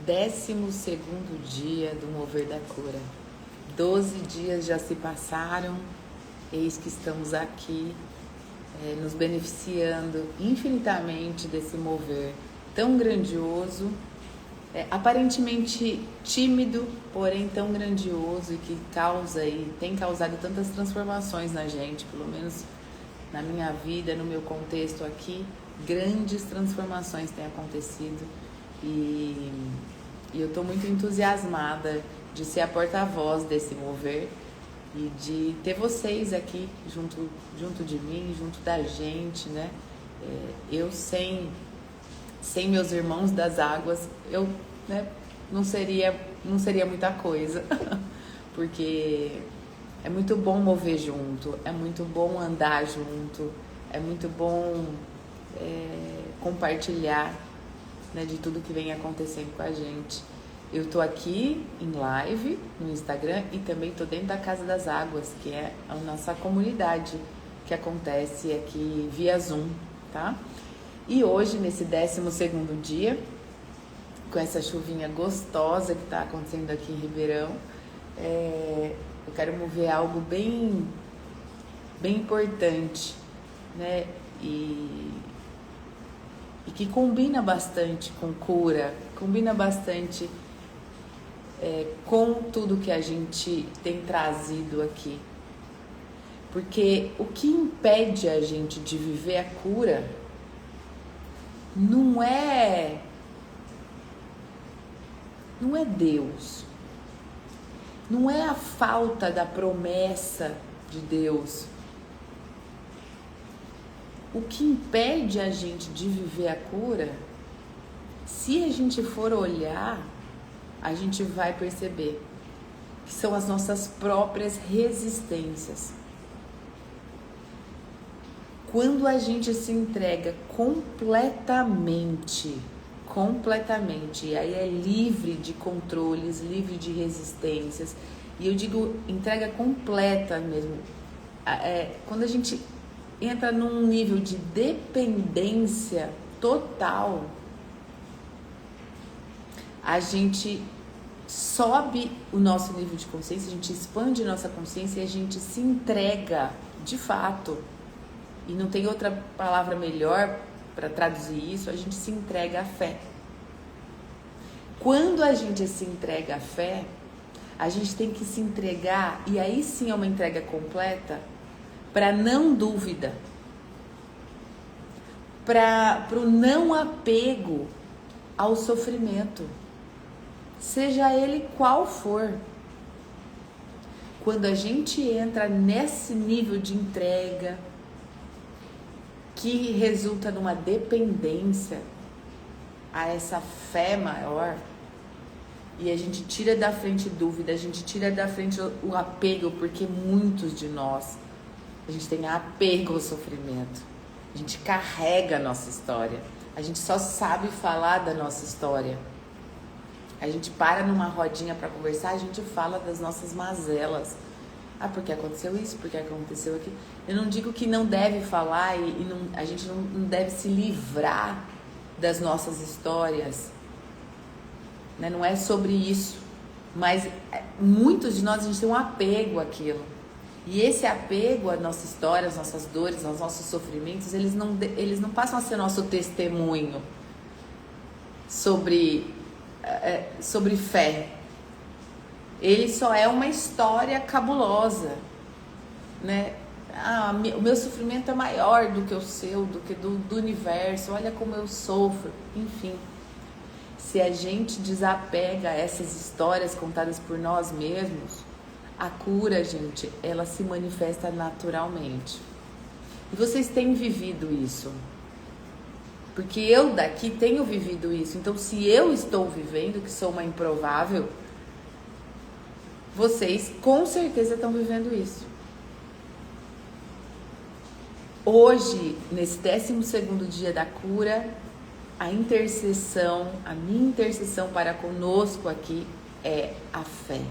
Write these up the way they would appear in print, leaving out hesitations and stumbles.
12º dia do Mover da Cura. 12 dias já se passaram, eis que estamos aqui, nos beneficiando infinitamente desse mover tão grandioso, aparentemente tímido, porém tão grandioso e que tem causado tantas transformações na gente, pelo menos na minha vida, no meu contexto aqui, grandes transformações têm acontecido e eu estou muito entusiasmada de ser a porta-voz desse mover e de ter vocês aqui junto de mim, junto da gente, né? Eu sem meus irmãos das águas, eu, né, não seria muita coisa, porque é muito bom mover junto, é muito bom andar junto, é muito bom compartilhar, né, de tudo que vem acontecendo com a gente. Eu tô aqui em live no Instagram e também tô dentro da Casa das Águas, que é a nossa comunidade que acontece aqui via Zoom, tá? E hoje, nesse 12º dia, com essa chuvinha gostosa que tá acontecendo aqui em Ribeirão, eu quero mover algo bem importante, né? E que combina bastante com cura, combina bastante com tudo que a gente tem trazido aqui. Porque o que impede a gente de viver a cura não é Deus, não é a falta da promessa de Deus. O que impede a gente de viver a cura, se a gente for olhar, a gente vai perceber que são as nossas próprias resistências. Quando a gente se entrega completamente, e aí é livre de controles, livre de resistências, e eu digo entrega completa mesmo, quando a gente entra num nível de dependência total, a gente sobe o nosso nível de consciência, a gente expande nossa consciência e a gente se entrega de fato. E não tem outra palavra melhor para traduzir isso, a gente se entrega à fé. Quando a gente se entrega à fé, a gente tem que se entregar, e aí sim é uma entrega completa, para não dúvida, para o não apego ao sofrimento, seja ele qual for. Quando a gente entra nesse nível de entrega, que resulta numa dependência a essa fé maior, e a gente tira da frente dúvida, a gente tira da frente o apego, porque muitos de nós, a gente tem apego ao sofrimento, a gente carrega a nossa história, a gente só sabe falar da nossa história, a gente para numa rodinha para conversar, a gente fala das nossas mazelas. Porque aconteceu isso, porque aconteceu aquilo. Eu não digo que não deve falar a gente não deve se livrar das nossas histórias, né? Não é sobre isso, mas muitos de nós, a gente tem um apego àquilo. E esse apego à nossa história, às nossas dores, aos nossos sofrimentos, eles não passam a ser nosso testemunho sobre fé. Ele só é uma história cabulosa, né? O meu sofrimento é maior do que o seu, do que do universo, olha como eu sofro, enfim. Se a gente desapega a essas histórias contadas por nós mesmos, a cura, gente, ela se manifesta naturalmente. E vocês têm vivido isso, porque eu daqui tenho vivido isso. Então, se eu estou vivendo, que sou uma improvável, vocês com certeza estão vivendo isso. Hoje, nesse 12º dia da cura, a minha intercessão para conosco aqui é a fé.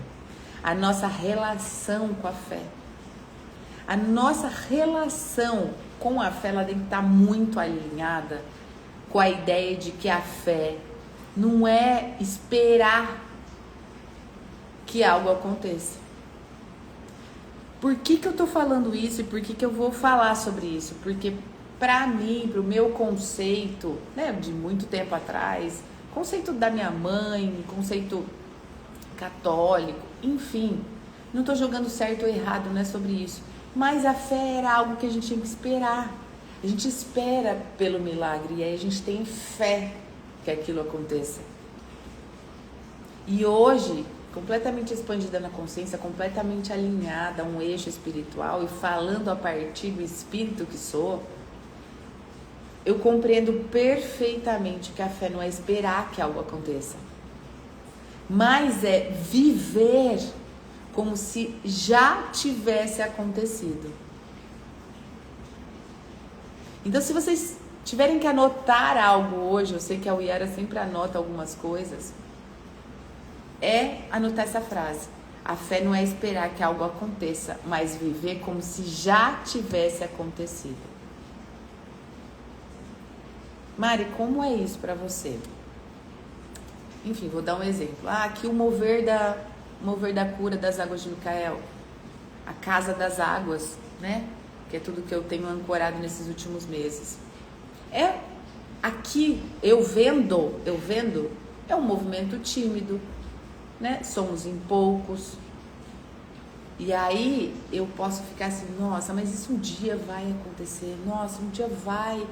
A nossa relação com a fé. A nossa relação com a fé, ela tem que estar muito alinhada com a ideia de que a fé não é esperar que algo aconteça. Por que eu tô falando isso e por que eu vou falar sobre isso? Porque pra mim, pro meu conceito, né, de muito tempo atrás, conceito da minha mãe, conceito católico, enfim, não tô jogando certo ou errado, não é sobre isso. Mas a fé era algo que a gente tinha que esperar. A gente espera pelo milagre e aí a gente tem fé que aquilo aconteça. E hoje, completamente expandida na consciência, completamente alinhada a um eixo espiritual e falando a partir do espírito que sou, eu compreendo perfeitamente que a fé não é esperar que algo aconteça, mas é viver como se já tivesse acontecido. Então, se vocês tiverem que anotar algo hoje, eu sei que a Uyara sempre anota algumas coisas, é anotar essa frase. A fé não é esperar que algo aconteça, mas viver como se já tivesse acontecido. Mari, como é isso para você? Enfim, vou dar um exemplo. Aqui o mover da cura das águas de Micael, a casa das águas, né? Que é tudo que eu tenho ancorado nesses últimos meses. Aqui eu vendo, é um movimento tímido, né? Somos em poucos. E aí eu posso ficar assim, nossa, mas isso um dia vai acontecer. Nossa, um dia vai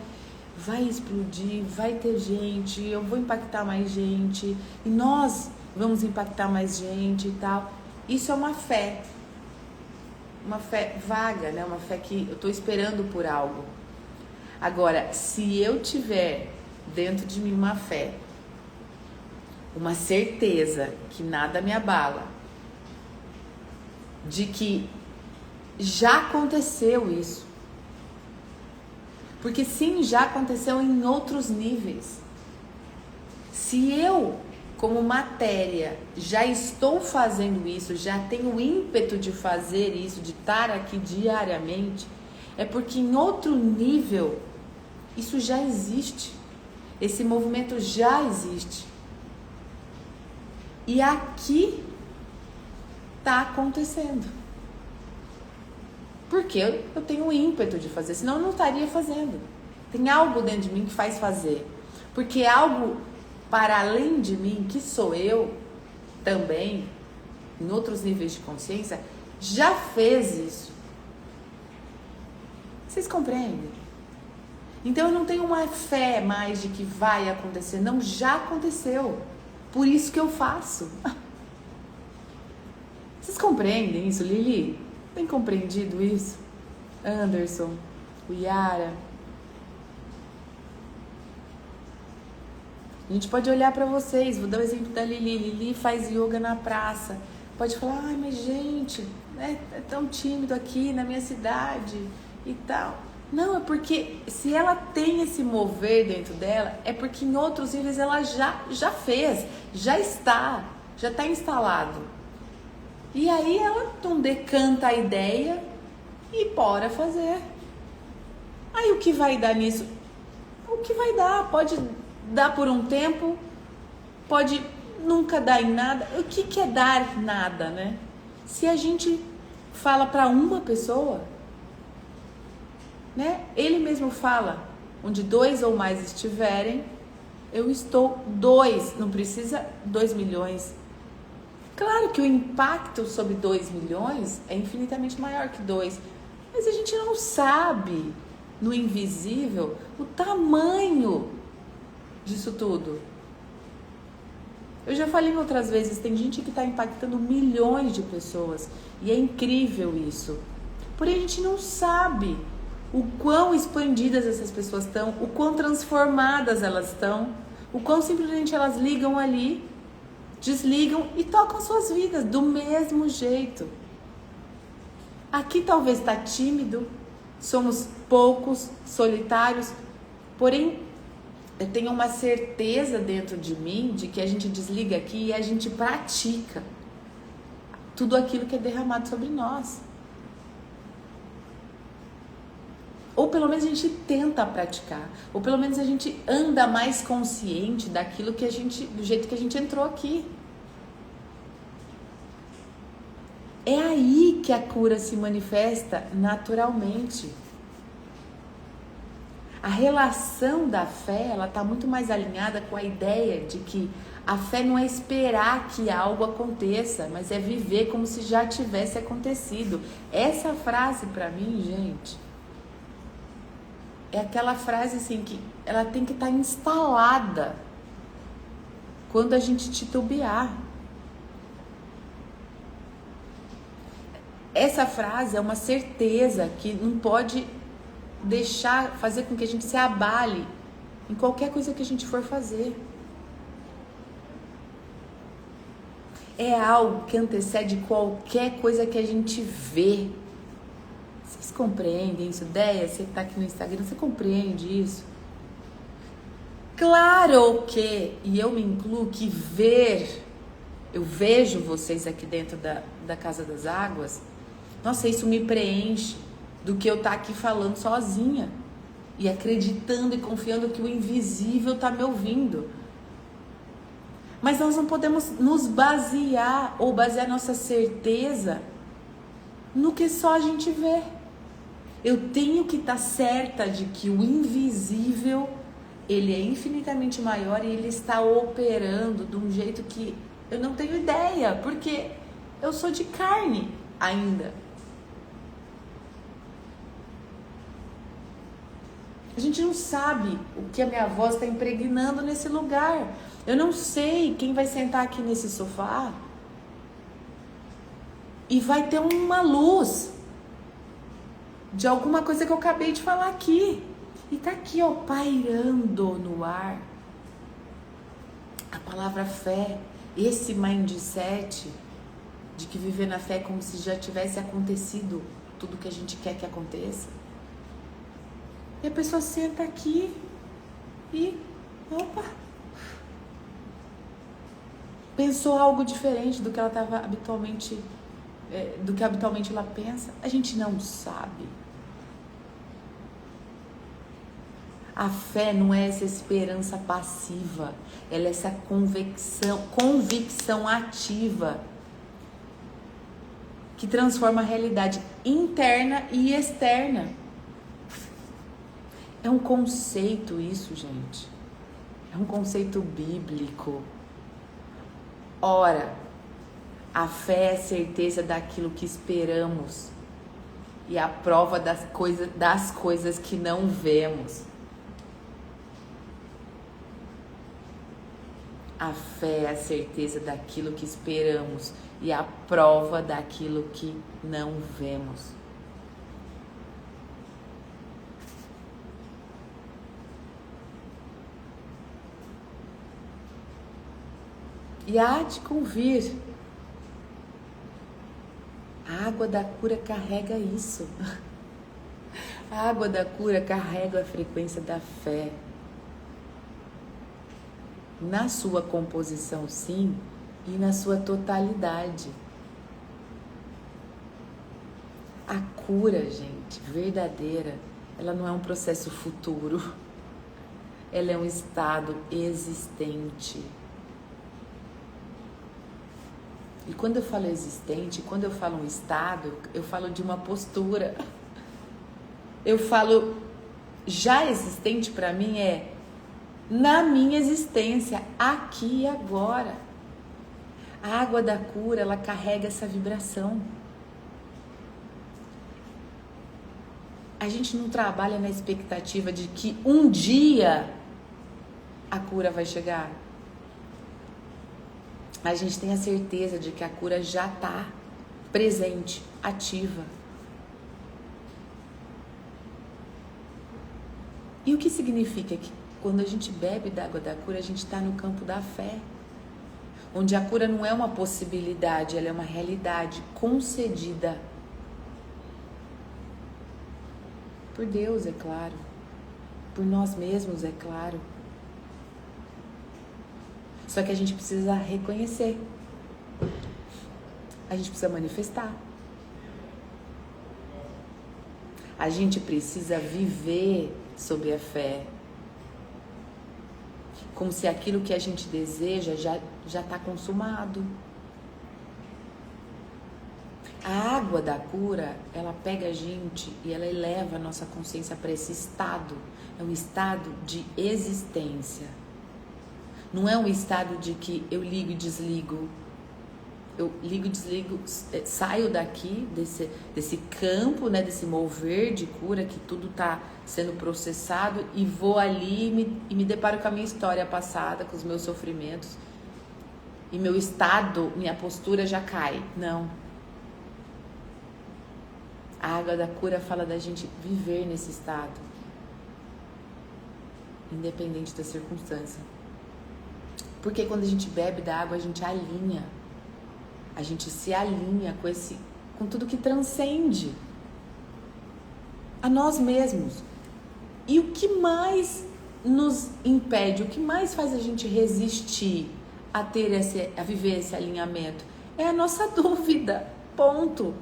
explodir, vai ter gente, eu vou impactar mais gente, e nós vamos impactar mais gente e tal. Isso é uma fé vaga, né? Uma fé que eu estou esperando por algo. Agora, se eu tiver dentro de mim uma fé, uma certeza que nada me abala, de que já aconteceu isso, porque sim, já aconteceu em outros níveis. Se eu, como matéria, já estou fazendo isso, já tenho o ímpeto de fazer isso, de estar aqui diariamente, é porque em outro nível isso já existe. Esse movimento já existe. E aqui está acontecendo. Porque eu tenho o ímpeto de fazer, senão eu não estaria fazendo. Tem algo dentro de mim que faz fazer. Porque algo para além de mim, que sou eu também, em outros níveis de consciência, já fez isso. Vocês compreendem? Então eu não tenho uma fé mais de que vai acontecer. Não, já aconteceu. Por isso que eu faço. Vocês compreendem isso, Lili? Tem compreendido isso? Anderson, Uyara. A gente pode olhar para vocês, vou dar o exemplo da Lili. Lili faz yoga na praça. Pode falar, ai, mas gente, é tão tímido aqui na minha cidade e tal. Não, é porque se ela tem esse mover dentro dela, é porque em outros níveis ela já fez, já está instalado. E aí ela decanta a ideia e bora fazer. Aí o que vai dar nisso? O que vai dar? Pode dar por um tempo, pode nunca dar em nada. O que é dar nada, né? Se a gente fala para uma pessoa, né? Ele mesmo fala, onde 2 ou mais estiverem, eu estou 2, não precisa 2 milhões. Claro que o impacto sobre 2 milhões é infinitamente maior que 2, mas a gente não sabe, no invisível, o tamanho disso tudo. Eu já falei outras vezes, tem gente que está impactando milhões de pessoas, e é incrível isso. Porém, a gente não sabe o quão expandidas essas pessoas estão, o quão transformadas elas estão, o quão simplesmente elas ligam ali, desligam e tocam suas vidas do mesmo jeito. Aqui talvez está tímido, somos poucos, solitários, porém eu tenho uma certeza dentro de mim de que a gente desliga aqui e a gente pratica tudo aquilo que é derramado sobre nós. Ou pelo menos a gente tenta praticar. Ou pelo menos a gente anda mais consciente daquilo que a gente, do jeito que a gente entrou aqui. É aí que a cura se manifesta naturalmente. A relação da fé, ela está muito mais alinhada com a ideia de que a fé não é esperar que algo aconteça, mas é viver como se já tivesse acontecido. Essa frase, para mim, gente, é aquela frase assim que ela tem que estar instalada quando a gente titubear. Essa frase é uma certeza que não pode fazer com que a gente se abale em qualquer coisa que a gente for fazer. É algo que antecede qualquer coisa que a gente vê. Vocês compreendem isso? Ideia, você que tá aqui no Instagram, você compreende isso? Claro que, e eu me incluo, que eu vejo vocês aqui dentro da Casa das Águas, nossa, isso me preenche do que eu estar aqui falando sozinha e acreditando e confiando que o invisível está me ouvindo. Mas nós não podemos nos basear ou basear nossa certeza no que só a gente vê. Eu tenho que estar certa de que o invisível, ele é infinitamente maior e ele está operando de um jeito que eu não tenho ideia, porque eu sou de carne ainda. A gente não sabe o que a minha voz está impregnando nesse lugar. Eu não sei quem vai sentar aqui nesse sofá e vai ter uma luz de alguma coisa que eu acabei de falar aqui. E tá aqui, ó, pairando no ar a palavra fé, esse mindset de que viver na fé é como se já tivesse acontecido tudo que a gente quer que aconteça. E a pessoa senta aqui e, opa, pensou algo diferente do que ela estava habitualmente, do que habitualmente ela pensa. A gente não sabe. A fé não é essa esperança passiva, ela é essa convicção ativa que transforma a realidade interna e externa. É um conceito isso, gente. É um conceito bíblico. Ora, a fé é a certeza daquilo que esperamos e a prova das coisas que não vemos. A fé é a certeza daquilo que esperamos e a prova daquilo que não vemos. E há de convir. A água da cura carrega isso. A água da cura carrega a frequência da fé. Na sua composição, sim, e na sua totalidade. A cura, gente, verdadeira, ela não é um processo futuro. Ela é um estado existente. E quando eu falo existente, quando eu falo um estado, eu falo de uma postura. Eu falo, já existente para mim é na minha existência, aqui e agora. A água da cura, ela carrega essa vibração. A gente não trabalha na expectativa de que um dia a cura vai chegar. A gente tem a certeza de que a cura já está presente, ativa. E o que significa que quando a gente bebe da água da cura, a gente está no campo da fé, onde a cura não é uma possibilidade, ela é uma realidade concedida por Deus, é claro, por nós mesmos, é claro. Só que a gente precisa reconhecer, a gente precisa manifestar. A gente precisa viver sob a fé. Como se aquilo que a gente deseja já está consumado. A água da cura, ela pega a gente e ela eleva a nossa consciência para esse estado. É um estado de existência. Não é um estado de que eu ligo e desligo. Eu ligo e desligo, saio daqui, desse campo, né, desse mover de cura, que tudo está sendo processado, e vou ali e me deparo com a minha história passada, com os meus sofrimentos. E meu estado, minha postura já cai. Não. A água da cura fala da gente viver nesse estado, independente da circunstância. Porque quando a gente bebe da água, a gente alinha. A gente se alinha com tudo que transcende a nós mesmos. E o que mais nos impede, o que mais faz a gente resistir a viver esse alinhamento? É a nossa dúvida. Ponto.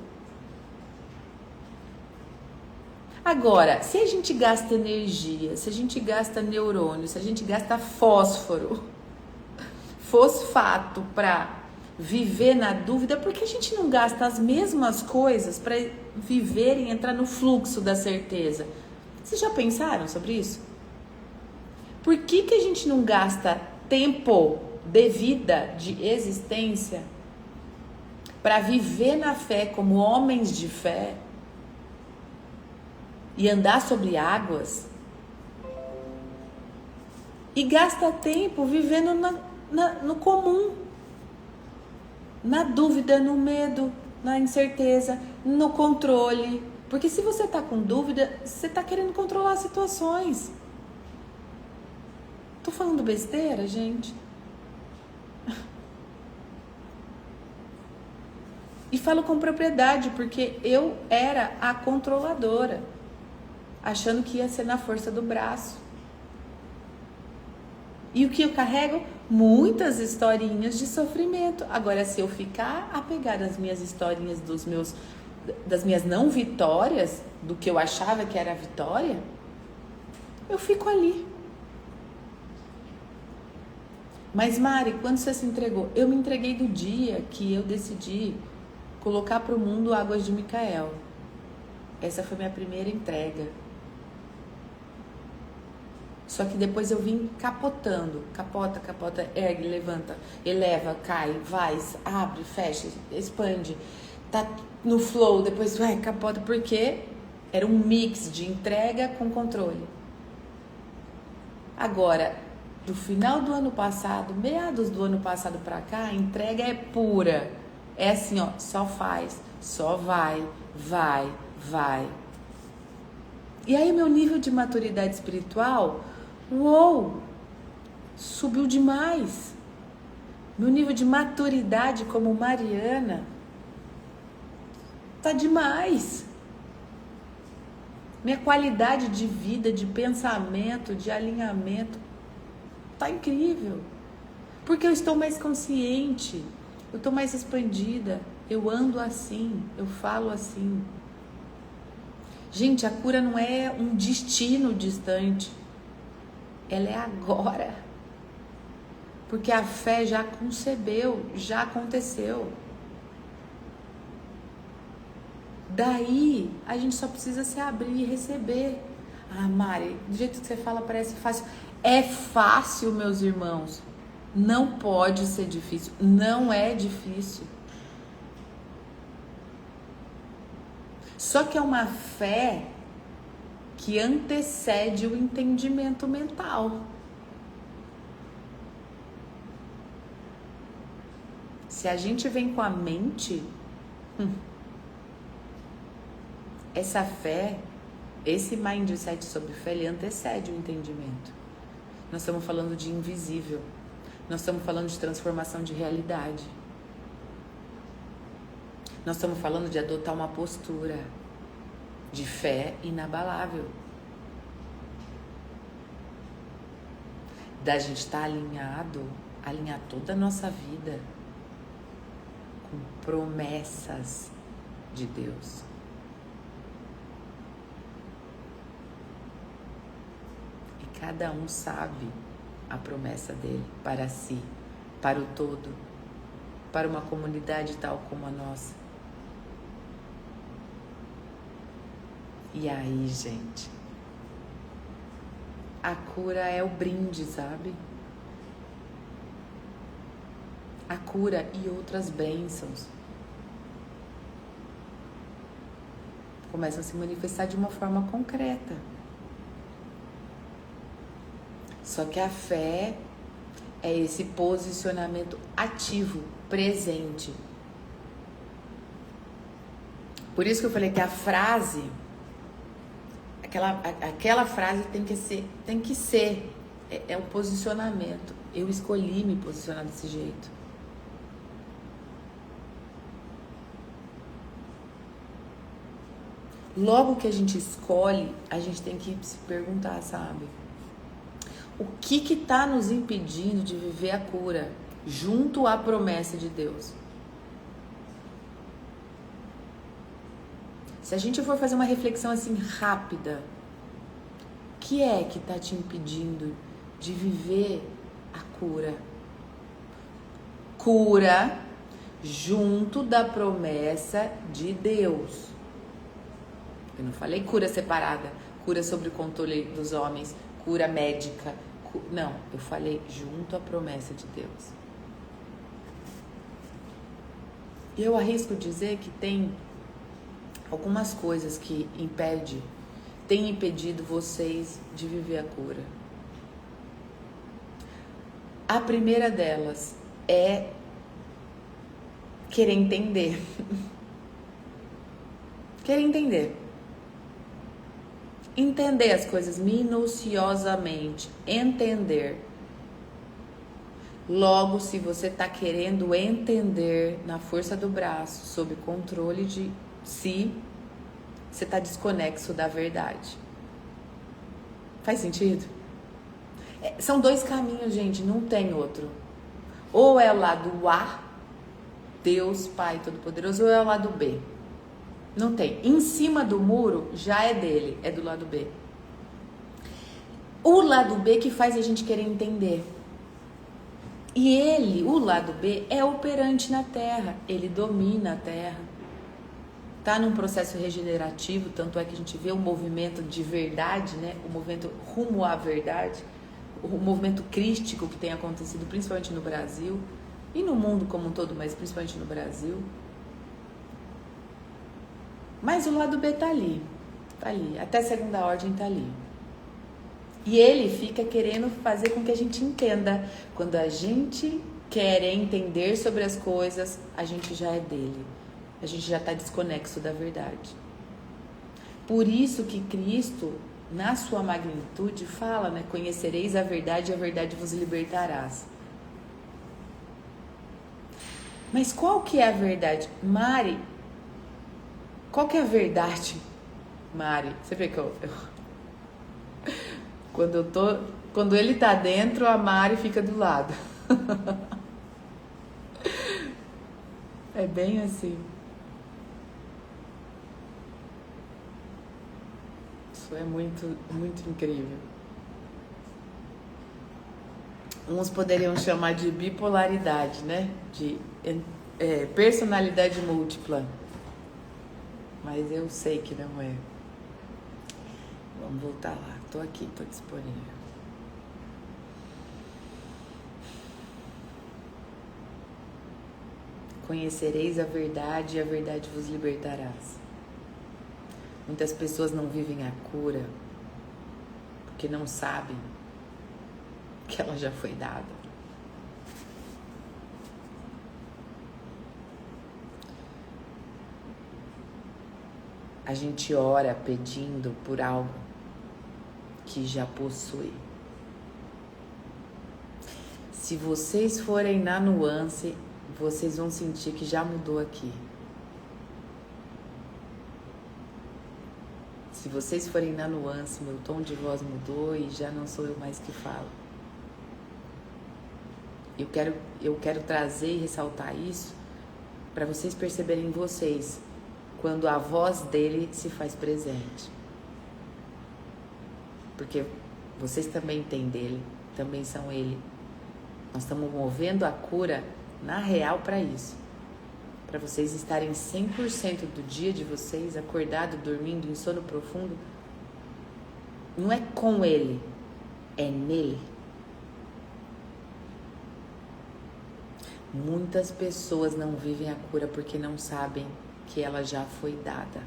Agora, se a gente gasta energia, se a gente gasta neurônio, se a gente gasta fósfato para viver na dúvida, por que a gente não gasta as mesmas coisas para viver e entrar no fluxo da certeza? Vocês já pensaram sobre isso? Por que a gente não gasta tempo de vida, de existência, para viver na fé como homens de fé e andar sobre águas? E gasta tempo vivendo no comum, na dúvida, no medo, na incerteza, no controle. Porque se você está com dúvida, você está querendo controlar situações. Tô falando besteira, gente? E falo com propriedade, porque eu era a controladora, achando que ia ser na força do braço. E o que eu carrego? Muitas historinhas de sofrimento. Agora, se eu ficar apegada às minhas historinhas das minhas não vitórias, do que eu achava que era vitória, eu fico ali. Mas, Mari, quando você se entregou? Eu me entreguei do dia que eu decidi colocar para o mundo Águas de Micael. Essa foi minha primeira entrega. Só que depois eu vim capotando. Capota, ergue, levanta, eleva, cai, vai, abre, fecha, expande. Tá no flow, depois capota. Porque era um mix de entrega com controle. Agora, do final do ano passado, meados do ano passado pra cá, a entrega é pura. É assim, ó, só faz, só vai. E aí meu nível de maturidade espiritual, subiu demais. Meu nível de maturidade como Mariana tá demais. Minha qualidade de vida, de pensamento, de alinhamento tá incrível. Porque eu estou mais consciente, eu estou mais expandida, eu ando assim, eu falo assim. Gente, a cura não é um destino distante. Ela é agora. Porque a fé já concebeu, já aconteceu. Daí, a gente só precisa se abrir e receber. Ah, Mari, do jeito que você fala parece fácil. É fácil, meus irmãos. Não pode ser difícil. Não é difícil. Só que é uma fé que antecede o entendimento mental. Se a gente vem com a mente, essa fé, esse mindset sobre fé, ele antecede o entendimento. Nós estamos falando de invisível. Nós estamos falando de transformação de realidade. Nós estamos falando de adotar uma postura de fé inabalável. Da gente estar alinhar toda a nossa vida com promessas de Deus. Cada um sabe a promessa dele para si, para o todo, para uma comunidade tal como a nossa. E aí, gente, a cura é o brinde, sabe? A cura e outras bênçãos começam a se manifestar de uma forma concreta. Só que a fé é esse posicionamento ativo, presente. Por isso que eu falei que a frase, aquela frase tem que ser um posicionamento. Eu escolhi me posicionar desse jeito. Logo que a gente escolhe, a gente tem que se perguntar, sabe? O que está nos impedindo de viver a cura junto à promessa de Deus? Se a gente for fazer uma reflexão assim rápida, o que é que está te impedindo de viver a cura? Cura junto da promessa de Deus. Eu não falei cura separada, cura sobre o controle dos homens, cura médica. Não, eu falei junto à promessa de Deus. E eu arrisco dizer que tem algumas coisas que têm impedido vocês de viver a cura. A primeira delas é querer entender. Querer entender. Entender as coisas minuciosamente. Entender. Logo, se você está querendo entender na força do braço, sob controle de si, você está desconexo da verdade. Faz sentido? São dois caminhos, gente, não tem outro. Ou é o lado A, Deus, Pai Todo-Poderoso, ou é o lado B. Não tem. Em cima do muro já é dele, é do lado B. O lado B que faz a gente querer entender. E ele, o lado B, é operante na Terra. Ele domina a Terra. Está num processo regenerativo, tanto é que a gente vê um movimento de verdade, né? O movimento rumo à verdade, o movimento crístico que tem acontecido principalmente no Brasil e no mundo como um todo, mas principalmente no Brasil. Mas o lado B tá ali, até a segunda ordem tá ali. E ele fica querendo fazer com que a gente entenda. Quando a gente quer entender sobre as coisas, a gente já é dele. A gente já está desconexo da verdade. Por isso que Cristo, na sua magnitude, fala, né? Conhecereis a verdade e a verdade vos libertarás. Mas qual que é a verdade? Mari, qual que é a verdade? Mari, você vê que quando ele tá dentro, a Mari fica do lado. É bem assim. Isso é muito, muito incrível. Uns poderiam chamar de bipolaridade, né? De personalidade múltipla. Mas eu sei que não é. Vamos voltar lá. Tô aqui, tô disponível. Conhecereis a verdade e a verdade vos libertarás. Muitas pessoas não vivem a cura porque não sabem que ela já foi dada. A gente ora pedindo por algo que já possui. Se vocês forem na nuance, vocês vão sentir que já mudou aqui. Se vocês forem na nuance, meu tom de voz mudou e já não sou eu mais que falo. Eu quero trazer e ressaltar isso para vocês perceberem em vocês quando a voz dele se faz presente. Porque Vocês também têm dele, também são ele. Nós estamos movendo a cura na real para isso. Para vocês estarem 100% do dia de vocês, acordado, dormindo, em sono profundo. Não é com ele, é nele. Muitas pessoas não vivem a cura porque não sabem que ela já foi dada.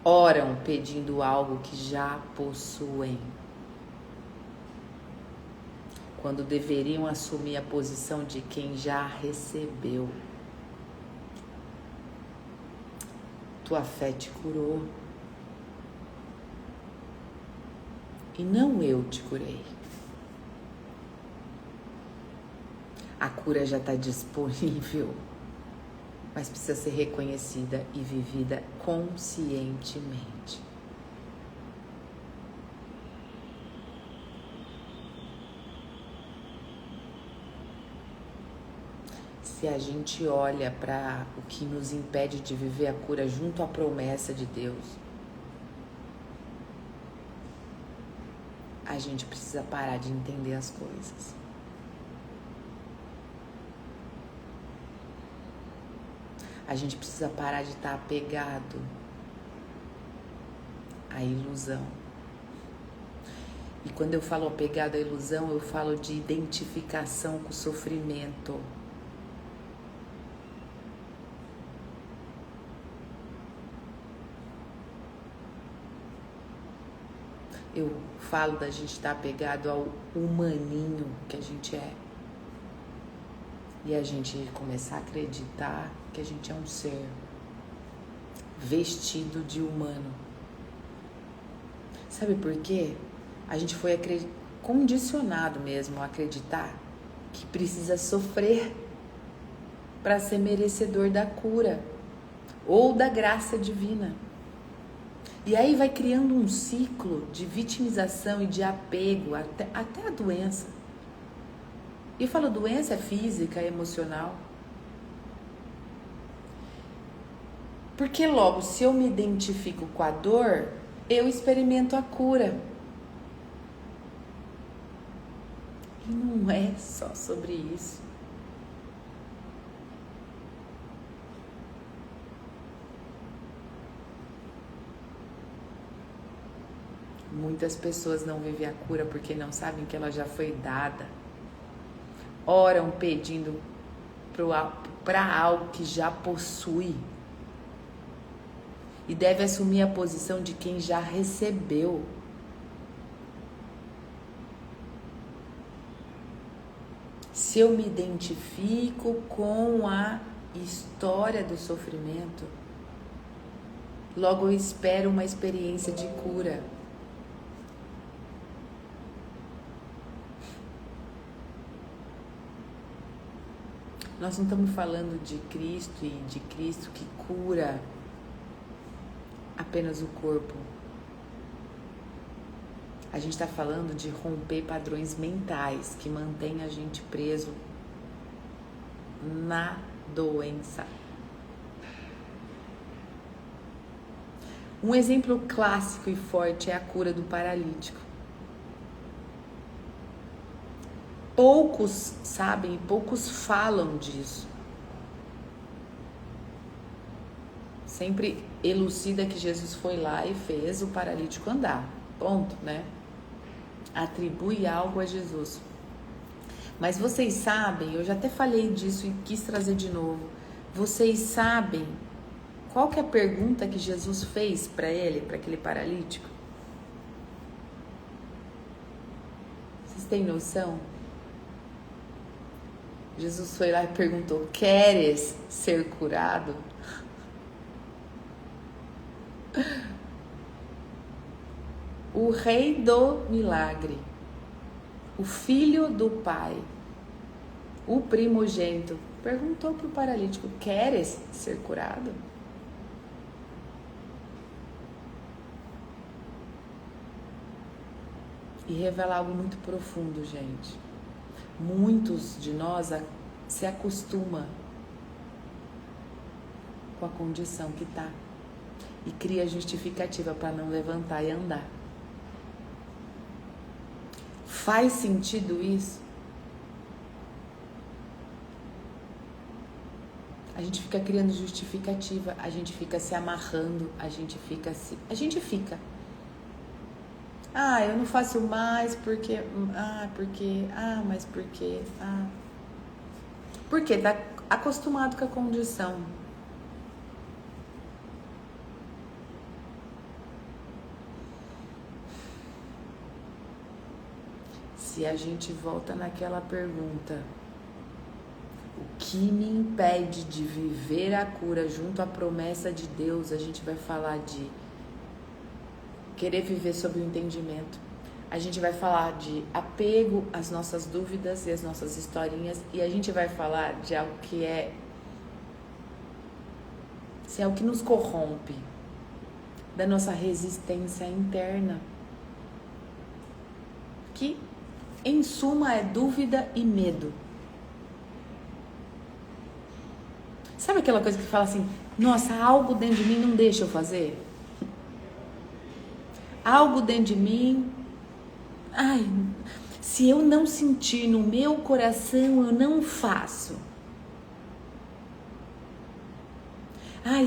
Oram pedindo algo que já possuem, quando deveriam assumir a posição de quem já recebeu. Tua fé te curou. E não eu te curei. A cura já está disponível, mas precisa ser reconhecida e vivida conscientemente. Se a gente olha para o que nos impede de viver a cura junto à promessa de Deus, a gente precisa parar de entender as coisas. A gente precisa parar de estar apegado à ilusão. E quando eu falo apegado à ilusão, eu falo de identificação com o sofrimento. Eu falo da gente estar apegado ao humaninho que a gente é. E a gente começar a acreditar que a gente é um ser vestido de humano. Sabe por quê? A gente foi condicionado mesmo a acreditar que precisa sofrer para ser merecedor da cura ou da graça divina. E aí vai criando um ciclo de vitimização e de apego até a doença. E eu falo doença é física, é emocional. Porque logo, se eu me identifico com a dor, eu experimento a cura. E não é só sobre isso. Muitas pessoas não vivem a cura porque não sabem que ela já foi dada. Oram pedindo para algo que já possui. E deve assumir a posição de quem já recebeu. Se eu me identifico com a história do sofrimento, logo eu espero uma experiência de cura. Nós não estamos falando de Cristo e de Cristo que cura apenas o corpo. A gente está falando de romper padrões mentais que mantêm a gente preso na doença. Um exemplo clássico e forte é a cura do paralítico. Poucos sabem e poucos falam disso. Sempre elucida que Jesus foi lá e fez o paralítico andar. Ponto, né? Atribui algo a Jesus. Mas vocês sabem, eu já até falei disso e quis trazer de novo. Vocês sabem qual que é a pergunta que Jesus fez para ele, para aquele paralítico? Vocês têm noção? Jesus foi lá e perguntou: queres ser curado? O rei do milagre, o filho do pai, o primogênito, perguntou para o paralítico: queres ser curado? E revela algo muito profundo, gente. Muitos de nós se acostuma com a condição que está e cria justificativa para não levantar e andar. Faz sentido isso? A gente fica criando justificativa, a gente fica se amarrando, a gente fica. Ah, eu não faço mais porque. Mas porque. Porque tá acostumado com a condição. Se a gente volta naquela pergunta, o que me impede de viver a cura junto à promessa de Deus, a gente vai falar de querer viver sob o entendimento. A gente vai falar de apego às nossas dúvidas e às nossas historinhas. E a gente vai falar de algo que é o que nos corrompe, da nossa resistência interna. Que, em suma, é dúvida e medo. Sabe aquela coisa que fala assim, nossa, algo dentro de mim não deixa eu fazer? Algo dentro de mim, se eu não sentir no meu coração, eu não faço.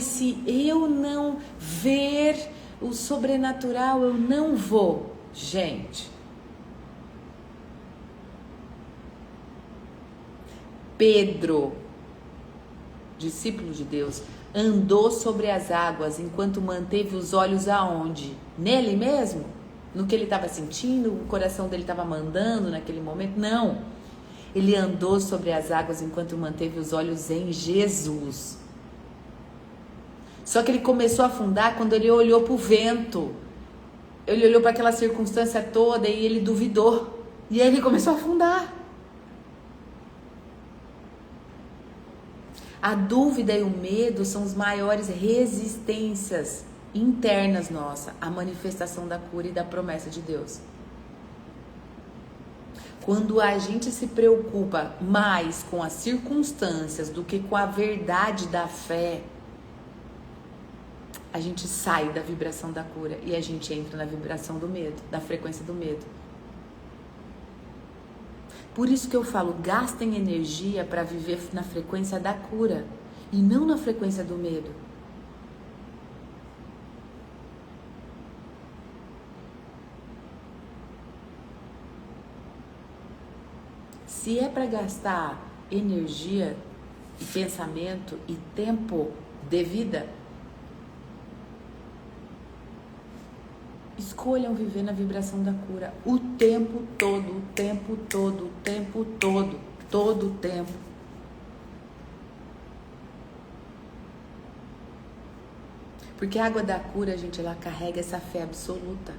Se eu não ver o sobrenatural, eu não vou. Gente, Pedro, discípulo de Deus, andou sobre as águas enquanto manteve os olhos aonde? Nele mesmo? No que ele estava sentindo? O coração dele estava mandando naquele momento? Não. Ele andou sobre as águas enquanto manteve os olhos em Jesus. Só que ele começou a afundar quando ele olhou para o vento. Ele olhou para aquela circunstância toda e ele duvidou. E aí ele começou a afundar. A dúvida e o medo são as maiores resistências internas nossas à manifestação da cura e da promessa de Deus. Quando a gente se preocupa mais com as circunstâncias do que com a verdade da fé, a gente sai da vibração da cura e a gente entra na vibração do medo, da frequência do medo. Por isso que eu falo, gastem energia para viver na frequência da cura e não na frequência do medo. Se é para gastar energia e pensamento e tempo de vida, escolham viver na vibração da cura o tempo todo, o tempo todo, o tempo todo, todo o tempo. Porque a água da cura, gente, ela carrega essa fé absoluta.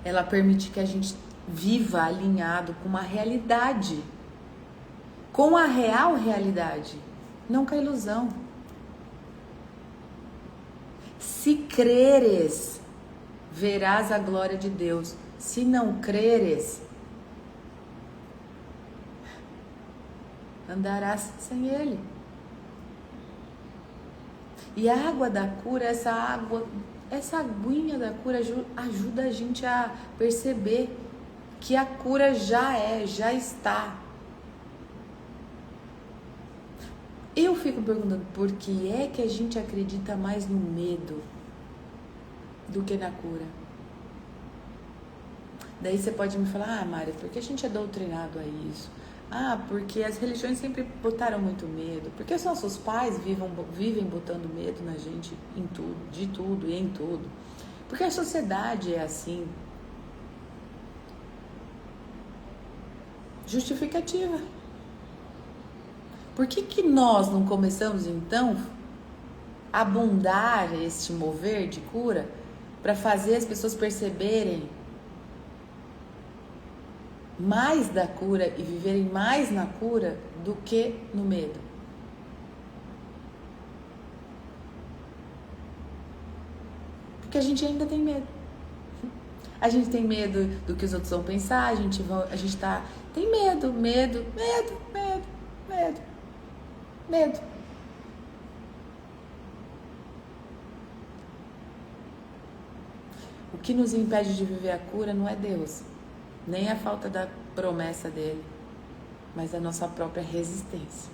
Ela permite que a gente viva alinhado com uma realidade, com a real realidade, não com a ilusão. Se creres, verás a glória de Deus. Se não creres, andarás sem Ele. E a água da cura, essa aguinha da cura ajuda a gente a perceber que a cura já está. Eu fico perguntando, por que é que a gente acredita mais no medo do que na cura? Daí você pode me falar, Mária, porque a gente é doutrinado a isso? Porque as religiões sempre botaram muito medo. Porque os nossos pais vivem botando medo na gente em tudo, de tudo e em tudo. Porque a sociedade é assim. Justificativa. Por que nós não começamos, então, a abundar este mover de cura para fazer as pessoas perceberem mais da cura e viverem mais na cura do que no medo? Porque a gente ainda tem medo. A gente tem medo do que os outros vão pensar, a gente tem medo. O que nos impede de viver a cura não é Deus. Nem a falta da promessa dele, mas a nossa própria resistência.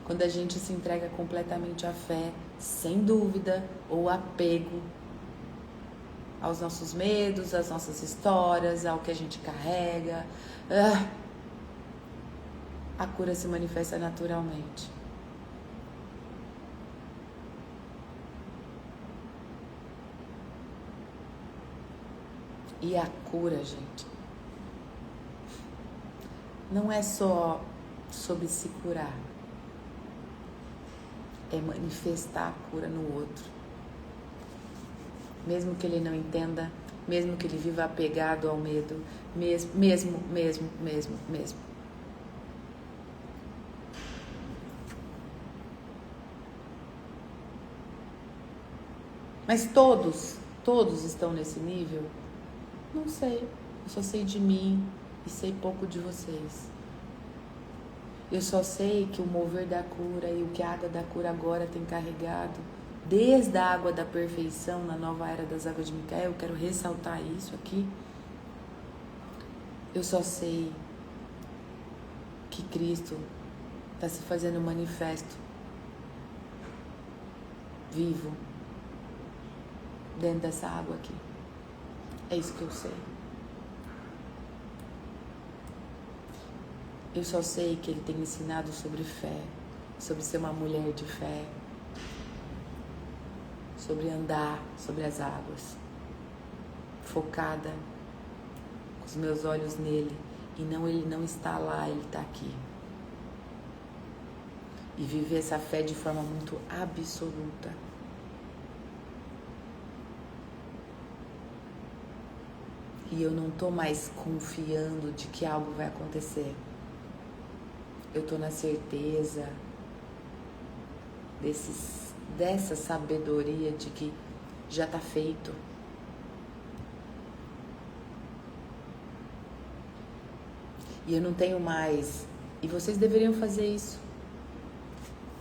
Quando a gente se entrega completamente à fé, sem dúvida ou apego aos nossos medos, às nossas histórias, ao que a gente carrega, a cura se manifesta naturalmente. E a cura, gente, não é só sobre se curar, é manifestar a cura no outro. Mesmo que ele não entenda, mesmo que ele viva apegado ao medo, mesmo. Mas todos estão nesse nível? Não sei, eu só sei de mim e sei pouco de vocês. Eu só sei que o mover da cura e o que a água da cura agora tem carregado, desde a água da perfeição na nova era das águas de Micael, eu quero ressaltar isso aqui. Eu só sei que Cristo está se fazendo manifesto, vivo, dentro dessa água aqui. É isso que eu sei. Eu só sei que ele tem ensinado sobre fé, sobre ser uma mulher de fé, sobre andar sobre as águas, focada, com os meus olhos nele, e não, ele não está lá, ele está aqui. E viver essa fé de forma muito absoluta. E eu não estou mais confiando de que algo vai acontecer. Eu estou na certeza dessa sabedoria de que já está feito. E eu não tenho mais, e vocês deveriam fazer isso,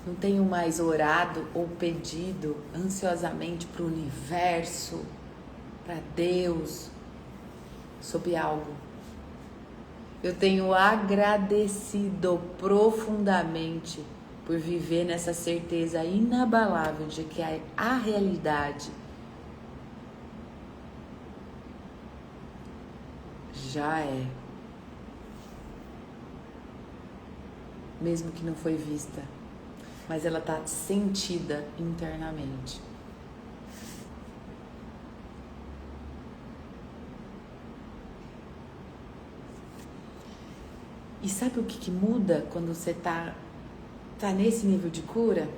não tenho mais orado ou pedido ansiosamente para o universo, para Deus, sobre algo. Eu tenho agradecido profundamente por viver nessa certeza inabalável de que a realidade já é. Mesmo que não foi vista, mas ela está sentida internamente. E sabe o que muda quando você tá nesse nível de cura?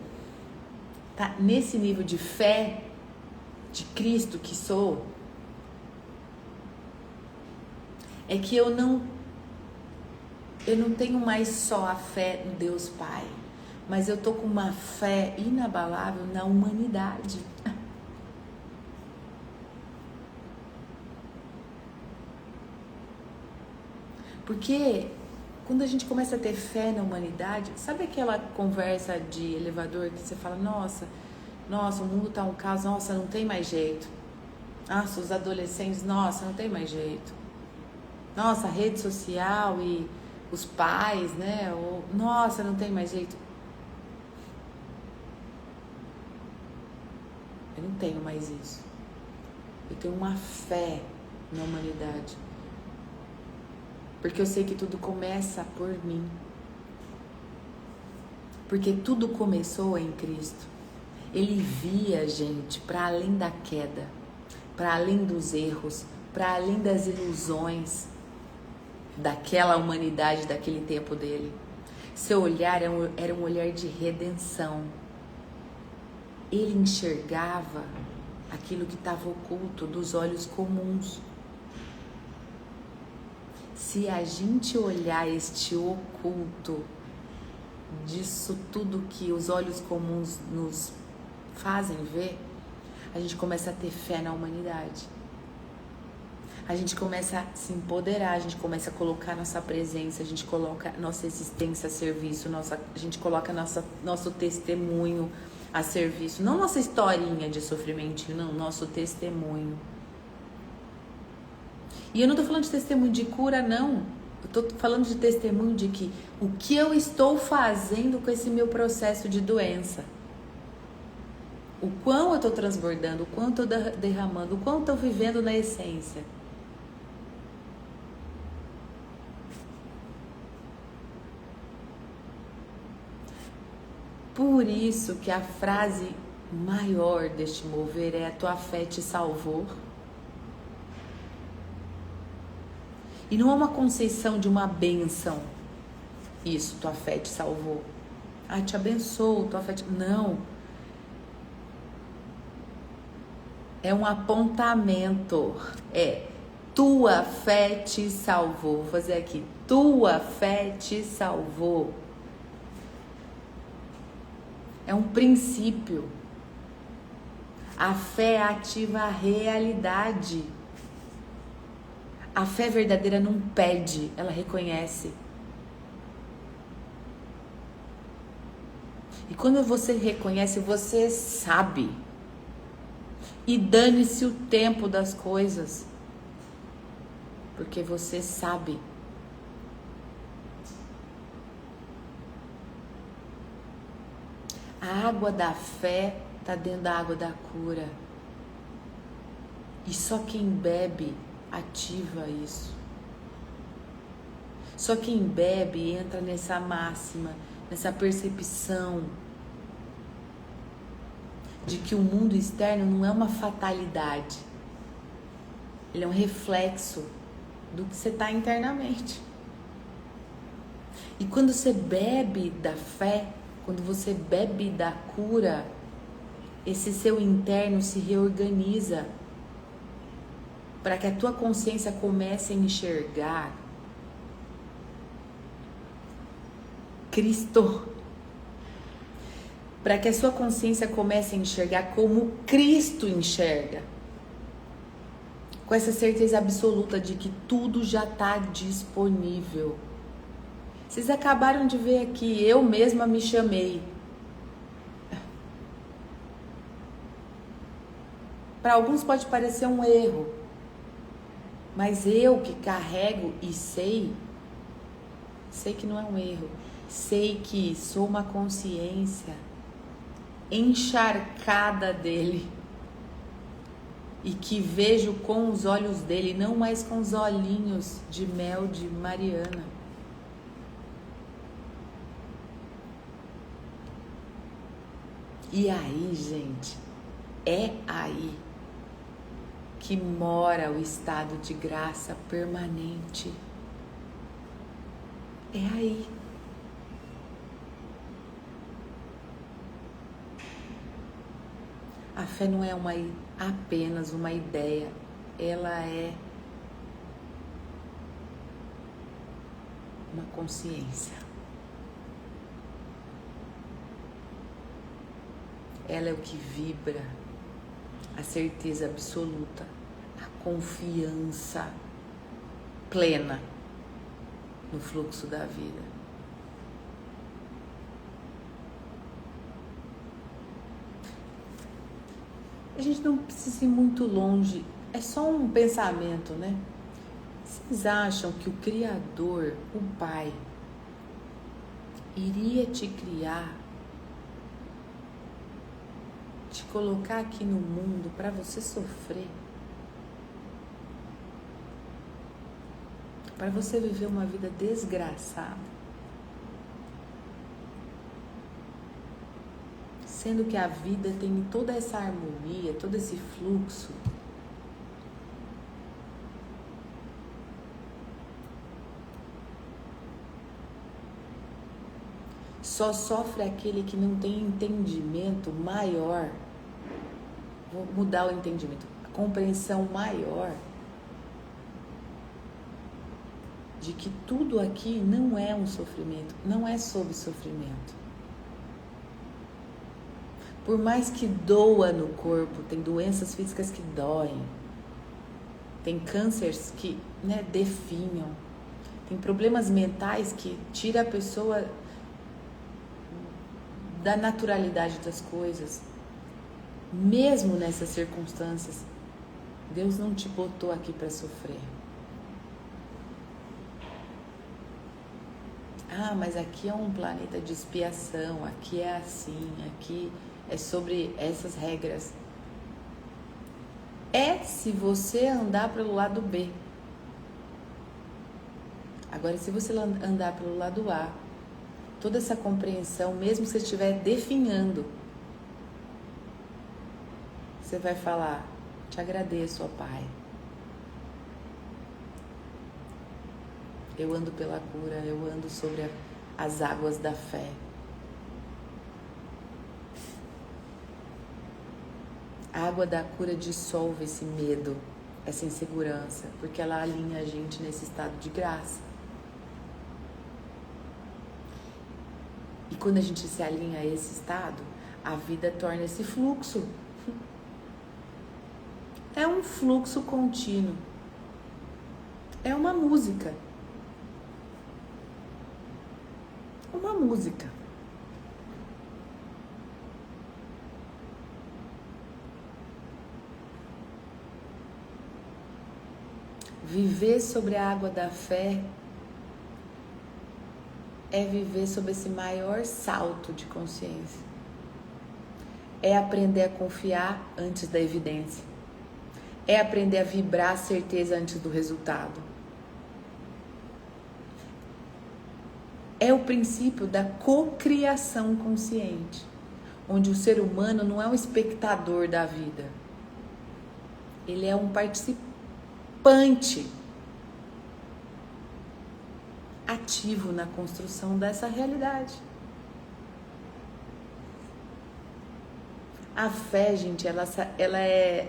Tá nesse nível de fé de Cristo que sou? É que eu não tenho mais só a fé no Deus Pai, mas eu tô com uma fé inabalável na humanidade. Porque quando a gente começa a ter fé na humanidade, sabe aquela conversa de elevador que você fala, nossa, o mundo tá um caos, nossa, não tem mais jeito. Nossa, os adolescentes, nossa, não tem mais jeito. Nossa, a rede social e os pais, né? Nossa, não tem mais jeito. Eu não tenho mais isso. Eu tenho uma fé na humanidade. Porque eu sei que tudo começa por mim. Porque tudo começou em Cristo. Ele via a gente para além da queda, para além dos erros, para além das ilusões daquela humanidade, daquele tempo dele. Seu olhar era um olhar de redenção. Ele enxergava aquilo que estava oculto dos olhos comuns. Se a gente olhar este oculto disso tudo que os olhos comuns nos fazem ver, a gente começa a ter fé na humanidade. A gente começa a se empoderar, a gente começa a colocar nossa presença, a gente coloca nossa existência a serviço, a gente coloca nosso testemunho a serviço. Não nossa historinha de sofrimento, não, nosso testemunho. E eu não tô falando de testemunho de cura, não. Eu tô falando de testemunho de que o que eu estou fazendo com esse meu processo de doença. O quão eu tô transbordando, o quanto eu tô derramando, o quanto eu tô vivendo na essência. Por isso que a frase maior deste mover é: a tua fé te salvou. E não é uma conceição de uma bênção. Isso, tua fé te salvou. Ah, te abençoo, tua fé te... Não. É um apontamento. É, tua fé te salvou. Vou fazer aqui. Tua fé te salvou. É um princípio. A fé ativa a realidade. A fé verdadeira não pede, ela reconhece. E quando você reconhece, você sabe. E dane-se o tempo das coisas. Porque você sabe. A água da fé está dentro da água da cura. E só quem bebe ativa isso. Só quem bebe entra nessa máxima, nessa percepção de que o mundo externo não é uma fatalidade. Ele é um reflexo do que você está internamente. E quando você bebe da fé, quando você bebe da cura, esse seu interno se reorganiza para que a tua consciência comece a enxergar Cristo. Para que a sua consciência comece a enxergar como Cristo enxerga. Com essa certeza absoluta de que tudo já está disponível. Vocês acabaram de ver aqui, eu mesma me chamei. Para alguns pode parecer um erro, mas eu que carrego e sei que não é um erro, sei que sou uma consciência encharcada dele e que vejo com os olhos dele, não mais com os olhinhos de mel de Mariana. E aí, gente, é aí que mora o estado de graça permanente. É aí. A fé não é apenas uma ideia, ela é uma consciência. Ela é o que vibra, a certeza absoluta, a confiança plena no fluxo da vida. A gente não precisa ir muito longe, é só um pensamento, né? Vocês acham que o Criador, o Pai, iria te criar, te colocar aqui no mundo para você sofrer? Para você viver uma vida desgraçada? Sendo que a vida tem toda essa harmonia, todo esse fluxo. Só sofre aquele que não tem entendimento maior. Vou mudar o entendimento. A compreensão maior de que tudo aqui não é um sofrimento, não é sobre sofrimento. Por mais que doa no corpo, tem doenças físicas que doem, tem cânceres que, definham, tem problemas mentais que tiram a pessoa da naturalidade das coisas. Mesmo nessas circunstâncias, Deus não te botou aqui para sofrer. Ah, mas aqui é um planeta de expiação, aqui é assim, aqui é sobre essas regras. É se você andar pelo lado B. Agora, se você andar pelo lado A, toda essa compreensão, mesmo que você estiver definhando, você vai falar: te agradeço, ó Pai. Eu ando pela cura, eu ando sobre as águas da fé. A água da cura dissolve esse medo, essa insegurança, porque ela alinha a gente nesse estado de graça. E quando a gente se alinha a esse estado, a vida torna esse fluxo. É um fluxo contínuo. É uma música. Uma música. Viver sobre a água da fé é viver sob esse maior salto de consciência. É aprender a confiar antes da evidência. É aprender a vibrar a certeza antes do resultado. É o princípio da cocriação consciente, onde o ser humano não é um espectador da vida. Ele é um participante ativo na construção dessa realidade. A fé, gente, ela é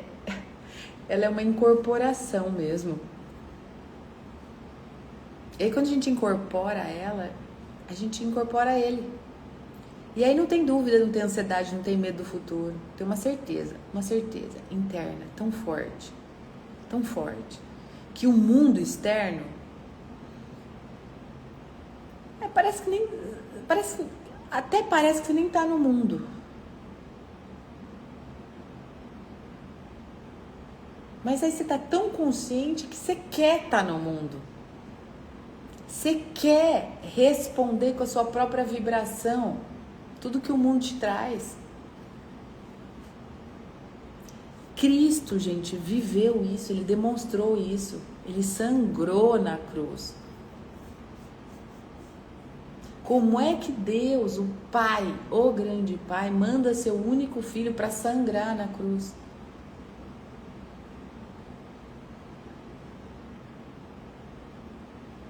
uma incorporação mesmo. E aí, quando a gente incorpora ela, a gente incorpora ele. E aí não tem dúvida, não tem ansiedade, não tem medo do futuro. Tem uma certeza interna tão forte, que o mundo externo parece que você nem tá no mundo. Mas aí você tá tão consciente que você quer estar no mundo. Você quer responder com a sua própria vibração tudo que o mundo te traz. Cristo, gente, viveu isso, ele demonstrou isso, ele sangrou na cruz. Como é que Deus, o Pai, o grande Pai, manda seu único filho para sangrar na cruz?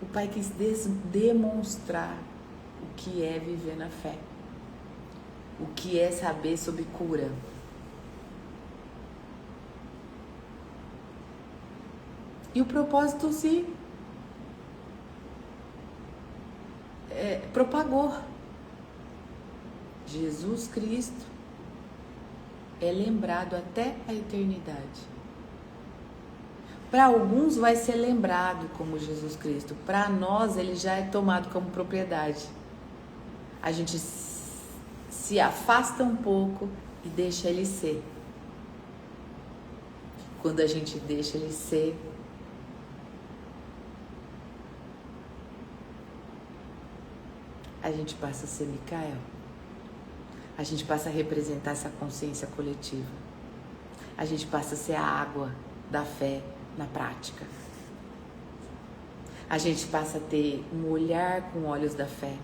O Pai quis demonstrar o que é viver na fé, o que é saber sobre cura. E o propósito se propagou. Jesus Cristo é lembrado até a eternidade. Para alguns vai ser lembrado como Jesus Cristo. Para nós ele já é tomado como propriedade. A gente se afasta um pouco e deixa ele ser. Quando a gente deixa ele ser, a gente passa a ser Micael. A gente passa a representar essa consciência coletiva. A gente passa a ser a água da fé na prática. A gente passa a ter um olhar com olhos da fé.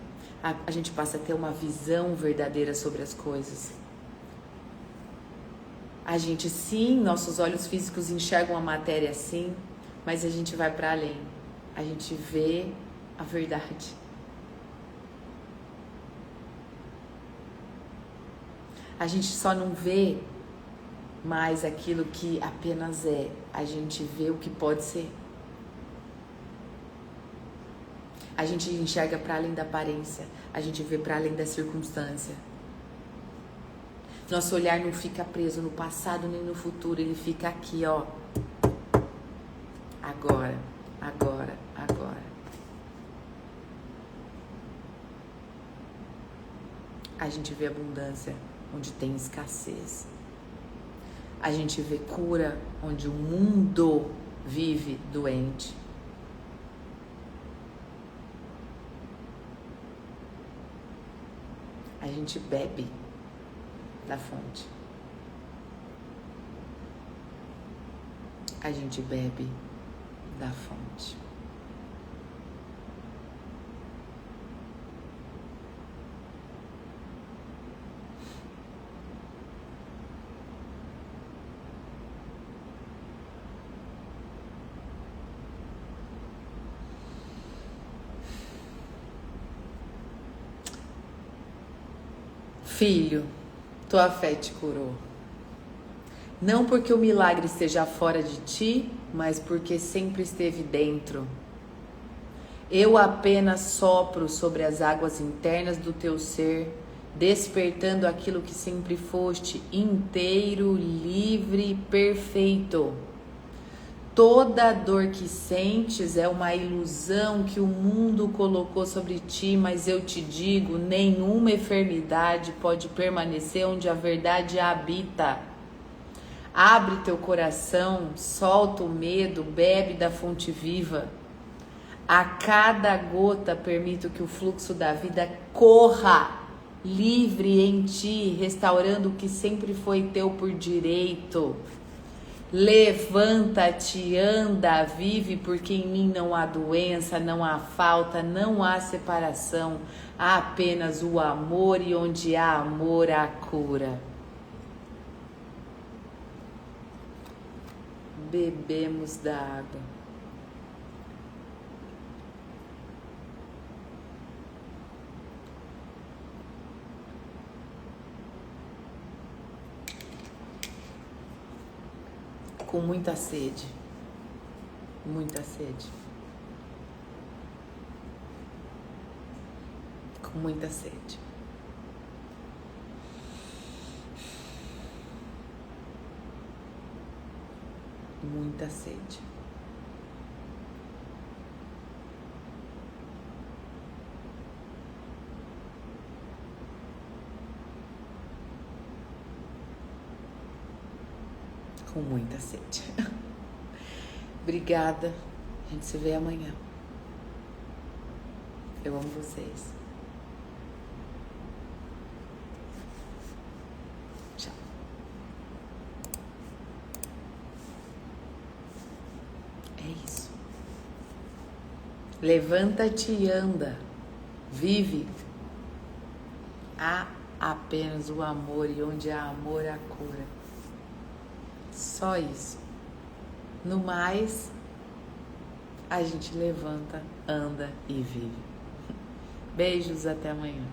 A gente passa a ter uma visão verdadeira sobre as coisas. A gente, sim, nossos olhos físicos enxergam a matéria assim, mas a gente vai para além. A gente vê a verdade. A gente só não vê mais aquilo que apenas é. A gente vê o que pode ser. A gente enxerga para além da aparência. A gente vê para além da circunstância. Nosso olhar não fica preso no passado nem no futuro. Ele fica aqui, ó. Agora, agora, agora. A gente vê abundância onde tem escassez. A gente vê cura onde o mundo vive doente. A gente bebe da fonte. A gente bebe da fonte. Filho, tua fé te curou. Não porque o milagre esteja fora de ti, mas porque sempre esteve dentro. Eu apenas sopro sobre as águas internas do teu ser, despertando aquilo que sempre foste, inteiro, livre e perfeito. Toda dor que sentes é uma ilusão que o mundo colocou sobre ti, mas eu te digo, nenhuma enfermidade pode permanecer onde a verdade habita. Abre teu coração, solta o medo, bebe da fonte viva. A cada gota permito que o fluxo da vida corra livre em ti, restaurando o que sempre foi teu por direito. Levanta-te, anda, vive, porque em mim não há doença, não há falta, não há separação. Há apenas o amor, e onde há amor, há cura. Bebemos da água. Com muita sede. Muita sede. Com muita sede. Muita sede. Com muita sede. Obrigada. A gente se vê amanhã. Eu amo vocês. Tchau. É isso. Levanta-te e anda. Vive. Há apenas o amor, e onde há amor, há cura. Só isso. No mais, a gente levanta, anda e vive. Beijos, até amanhã.